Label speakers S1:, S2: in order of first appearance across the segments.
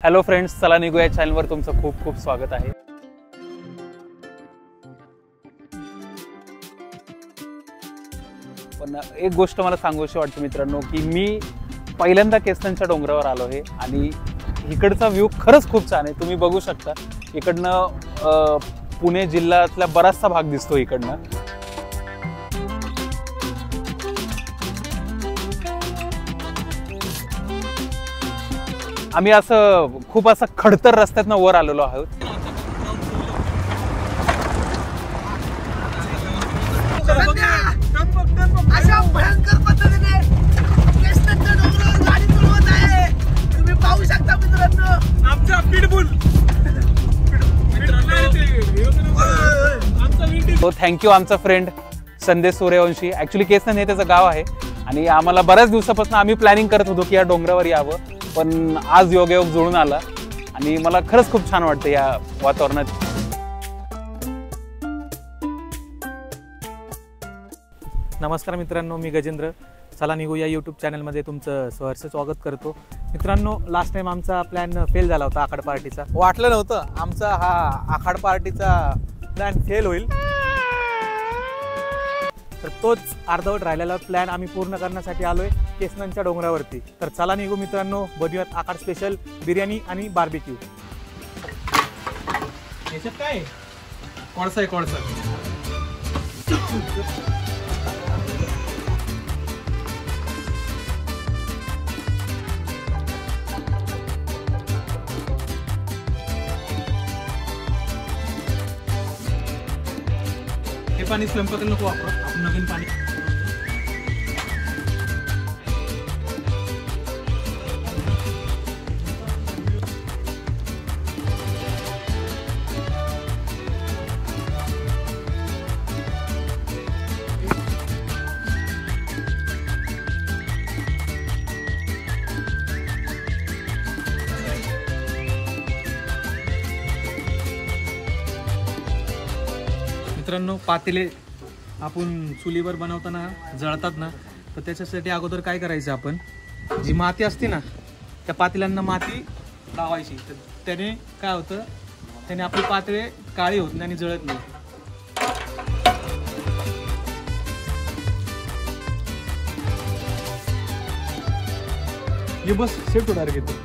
S1: Hello friends, चला निघूया चॅनलवर तुमचं खूप खूप स्वागत आहे. पण एक गोष्ट मला सांगूशी वाटते मित्रांनो, की मी पहिल्यांदा केसनच्या डोंगरावर आलो आहे आणि इकडचा व्ह्यू खरंच खूप छान आहे. तुम्ही बघू शकता इकडनं पुणे जिल्ह्यातला बराचसा भाग दिसतो इकडनं. आम्ही असं खूप असं खडतर रस्त्यातनं वर आलेलो आहोत.
S2: अशा भयंकर पद्धतीने केसनच्या डोंगरावर गाडी चालवत आहे. तुम्ही पाहू शकता मित्रांनो, आमचा पिटबुल.
S1: तो थँक्यू आमचा फ्रेंड संदेश सूर्यवंशी. ॲक्च्युली केसन हे त्याचं गाव आहे आणि आम्हाला बऱ्याच दिवसापासून आम्ही प्लॅनिंग करत होतो की या डोंगरावर यावं, पण आज योगायोग जुळून आला आणि मला खरंच खूप छान वाटतं या वातावरणात.
S3: नमस्कार मित्रांनो, मी गजेंद्र. चला निघू या यूट्यूब चॅनलमध्ये तुमचं सहर्ष स्वागत करतो. मित्रांनो, लास्ट टाइम आमचा प्लॅन फेल झाला होता आखाड पार्टीचा. वाटलं नव्हतं आमचा हा आखाड पार्टीचा प्लॅन फेल होईल, तर तोच अर्धवट राहिलेला प्लॅन आम्ही पूर्ण करण्यासाठी आलोय केसनच्या डोंगरावरती. तर चला निघू मित्रांनो, बनवूयात आखाड स्पेशल बिर्याणी आणि बार्बिक्यू. याच्यात काय कोळसा आहे, कोळसा. हे पाणी स्वयंपाकाला नको वापरू, आपण नवीन पाणी. मित्रांनो, पातेले आपण चुलीवर बनवताना जळतात ना, तर त्याच्यासाठी अगोदर काय करायचं, आपण जी माती असते ना त्या पातेल्यांना माती लावायची. तर त्याने काय होतं, त्याने आपली पातेले काळी होत नाही आणि जळत नाही. हे बस सेट होणार घेतो.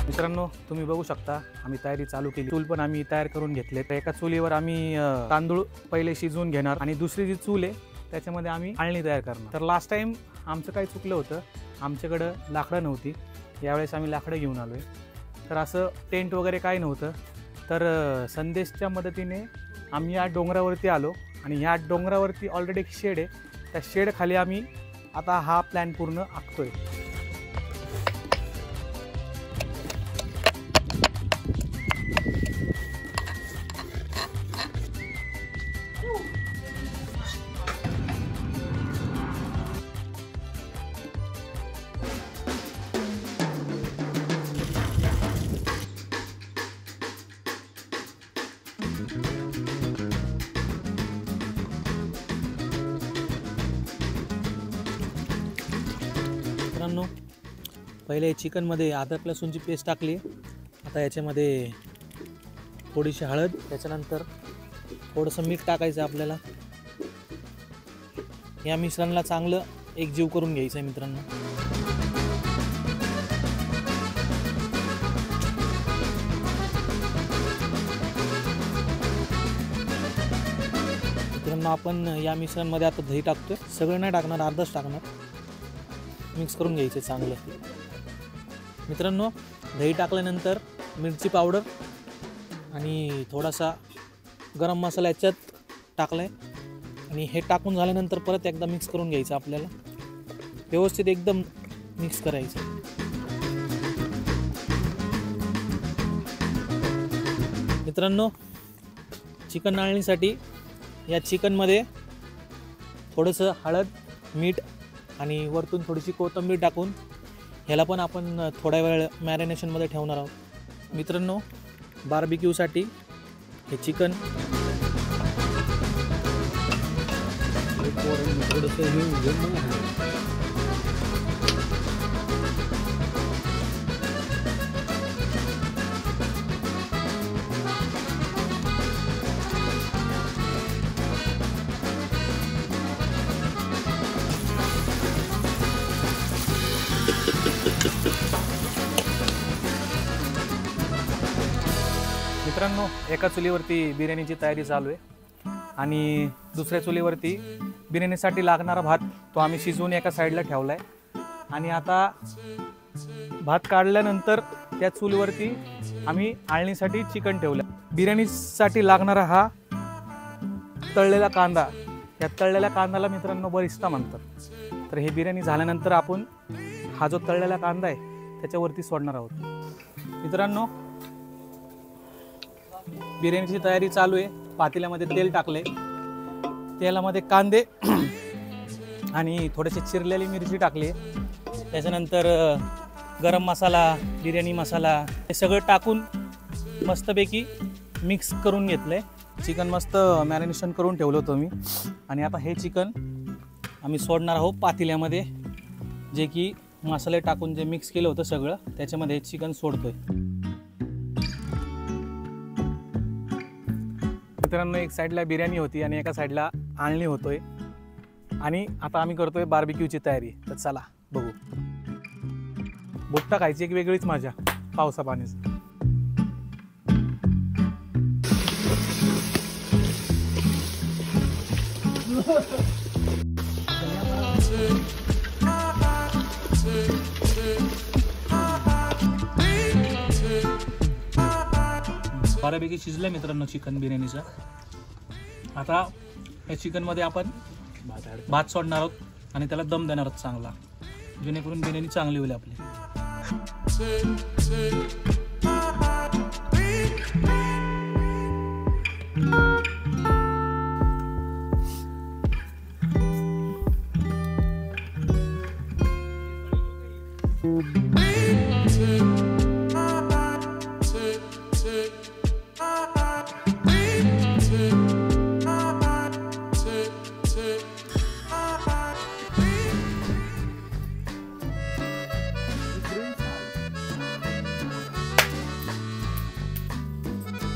S3: मित्रांनो, तुम्ही बघू शकता आम्ही तयारी चालू केली. चूल पण आम्ही तयार करून घेतले. तर एका चुलीवर आम्ही तांदूळ पहिले शिजवून घेणार आणि दुसरी जी चूल आहे त्याच्यामध्ये आम्ही आळणी तयार करणार. तर लास्ट टाइम आमचं काही चुकलं होतं, आमच्याकडं लाकडं नव्हती. यावेळेस आम्ही लाकडं घेऊन आलो आहे. तर असं टेंट वगैरे काही नव्हतं. तर संदेशच्या मदतीने आम्ही या डोंगरावरती आलो आणि ह्या डोंगरावरती ऑलरेडी एक शेड आहे. त्या शेडखाली आम्ही आता हा प्लॅन पूर्ण आखतोय. मित्रांनो, पहिले चिकनमध्ये अद्रक लसूणची पेस्ट टाकली. आता याच्यामध्ये थोडीशी हळद, त्याच्यानंतर थोडंसं मीठ टाकायचं आपल्याला. या मिश्रणाला चांगलं एकजीव करून घ्यायचं आहे मित्रांनो. मित्रांनो, आपण या मिश्रणामध्ये आता दही टाकतोय. सगळं नाही टाकणार, अर्धच टाकणार. मिक्स करून घ्यायचे चांगलं. मित्रांनो, दही टाकल्यानंतर मिरची पावडर आणि थोडासा गरम मसाला याच्यात टाकलाय आणि हे टाकून झाल्यानंतर परत एकदा मिक्स करून घ्यायचं. आपल्याला व्यवस्थित एकदम मिक्स करायचं. मित्रांनो, चिकन नाळणीसाठी या चिकनमध्ये थोडंसं हळद, मीठ आणि वरतून थोडीशी कोथिंबीर टाकून ह्याला पण आपण थोडा वेळ मॅरिनेशनमध्ये ठेवणार आहोत. मित्रांनो, बार्बिक्यूसाठी हे चिकन मित्रांनो, एका चुलीवरती बिर्याणीची तयारी चालू आहे आणि दुसऱ्या चुलीवरती बिर्याणीसाठी लागणारा भात तो आम्ही शिजवून एका साईडला ठेवला आहे. आणि आता भात काढल्यानंतर त्या चुलीवरती आम्ही आळणीसाठी चिकन ठेवलं. बिर्याणीसाठी लागणारा हा तळलेला कांदा, या तळलेल्या कांद्याला मित्रांनो बरिस्ता म्हणतात. तर हे बिर्याणी झाल्यानंतर आपण हा जो तळलेला कांदा आहे त्याच्यावरती सोडणार आहोत. मित्रांनो, बिर्याणीची तयारी चालू आहे. पातेल्यामध्ये तेल टाकले, तेलामध्ये कांदे आणि थोडेसे चिरलेली मिरची टाकली. त्याच्यानंतर गरम मसाला, बिर्याणी मसाला हे सगळं टाकून मस्तपैकी मिक्स करून घेतलं आहे. चिकन मस्त मॅरिनेशन करून ठेवलं होतं मी. आणि आता हे चिकन आम्ही सोडणार आहोत पातेल्यामध्ये, जे की मसाले टाकून जे मिक्स केलं होतं सगळं त्याच्यामध्ये चिकन सोडतोय. मित्रांनो, एक साईडला बिर्याणी होती आणि एका साईडला आळणी होतोय आणि आता आम्ही करतोय बार्बिक्यूची तयारी. तर चला बघू. बुट्टा खायची एक वेगळीच मजा पावसा पाण्याची. बऱ्यापैकी शिजलं मित्रांनो चिकन बिर्याणीचं. आता या चिकनमध्ये आपण भात सोडणार आहोत आणि त्याला दम देणार आहोत चांगला, जेणेकरून बिर्याणी चांगली होईल आपली.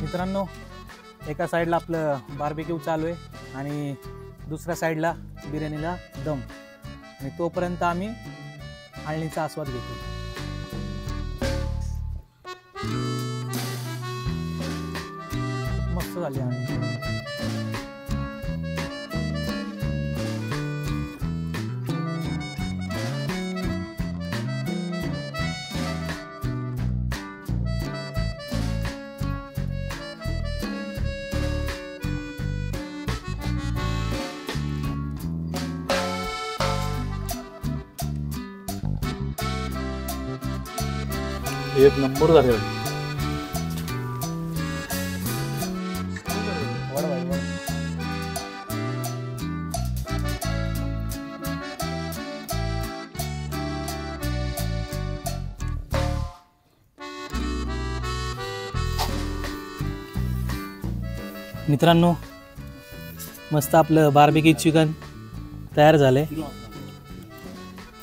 S3: मित्रांनो, एका साईडला आपलं बार्बिक्यू चालू आहे आणि दुसऱ्या साईडला बिर्याणीला दम. आणि तोपर्यंत आम्ही आळणीचा आस्वाद घेतो. मस्त झाली आळणी.
S1: एक नंबर झाले.
S3: मित्रांनो, मस्त आपलं बार्बिक्यू चिकन तयार झालंय.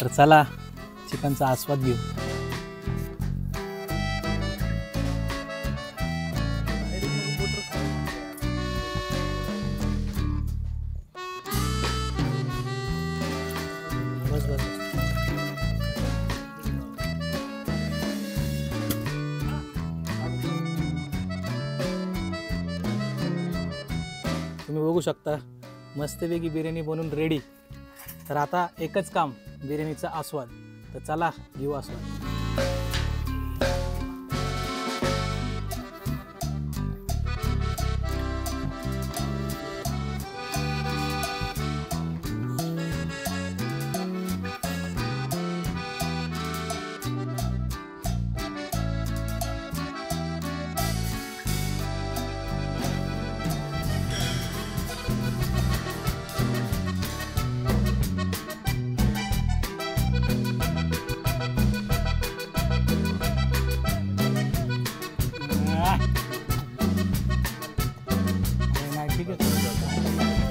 S3: तर चला चिकनचा आस्वाद घेऊ. बस बस. तुम्ही बघू शकता मस्तपैकी बिर्याणी बनवून रेडी. तर आता एकच काम, बिर्याणीचा आस्वाद. तर चला घेऊ आस्वाद.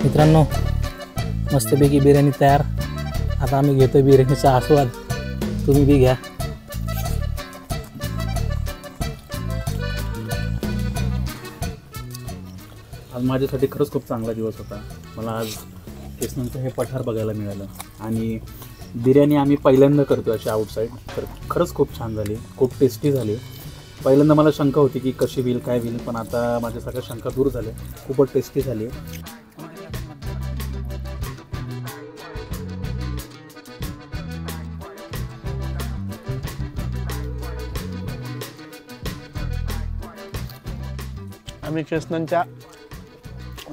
S3: मित्रांनो, मस्तपैकी बिर्याणी तयार. आता आम्ही घेतो बिर्याणीचा आस्वाद, तुम्ही बी घ्या.
S1: आज माझ्यासाठी खरंच खूप चांगला दिवस होता. मला आज केसनंचं हे पठार बघायला मिळालं आणि बिर्याणी आम्ही पहिल्यांदा करतो अशी आउटसाईड, तर खरंच खूप छान झाली, खूप टेस्टी झाली. पहिल्यांदा मला शंका होती की कशी होईल काय होईल, पण आता माझ्या सगळ्या शंका दूर झाल्या. खूपच टेस्टी झाली.
S2: आम्ही केसनंच्या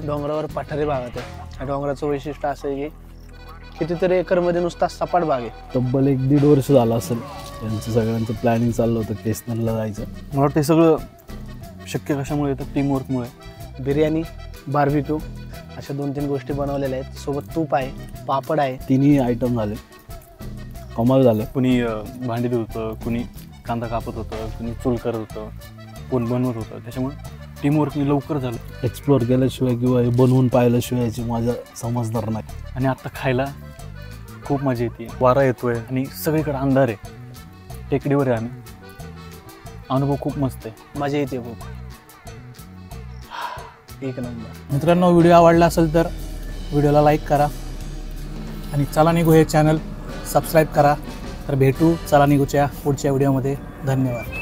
S2: डोंगरावर पठारी भागात आहे. या डोंगराचं वैशिष्ट्य असं आहे की कितीतरी एकरमध्ये नुसता सपाट बाग आहे.
S4: तब्बल 1-1.5 वर्ष झालं असेल यांचं सगळ्यांचं प्लॅनिंग चाललं होतं केसनरला जायचं.
S5: मला वाटतं हे सगळं शक्य कशामुळे येतं, टीमवर्कमुळे.
S2: बिर्याणी, बार्बिक्यू अशा 2-3 गोष्टी बनवलेल्या आहेत. सोबत तूप आहे, पापड आहे.
S4: तिन्ही आयटम झाले, कमाल झालं.
S5: कुणी भांडी धुत होतं, कुणी कांदा कापत होतं, कुणी चूल करत होतं, कोण बनवत होतं. त्याच्यामुळे टीमवर्कने लवकर झालं.
S4: एक्सप्लोअर केल्याशिवाय किंवा हे बनवून पाहिल्याशिवाय याची मजा समजणार नाही.
S5: आणि आत्ता खायला खूप मजा येते. वारा येतोय आणि सगळीकडे अंधार आहे. टेकडीवर आहे आम्ही. अनुभव खूप मस्त आहे.
S2: मजा येते खूप. एक नंबर.
S3: मित्रांनो, व्हिडिओ आवडला असेल तर व्हिडिओला लाईक करा आणि चला निघू हे चॅनल सबस्क्राईब करा. तर भेटू चला निघूच्या पुढच्या व्हिडिओमध्ये. धन्यवाद.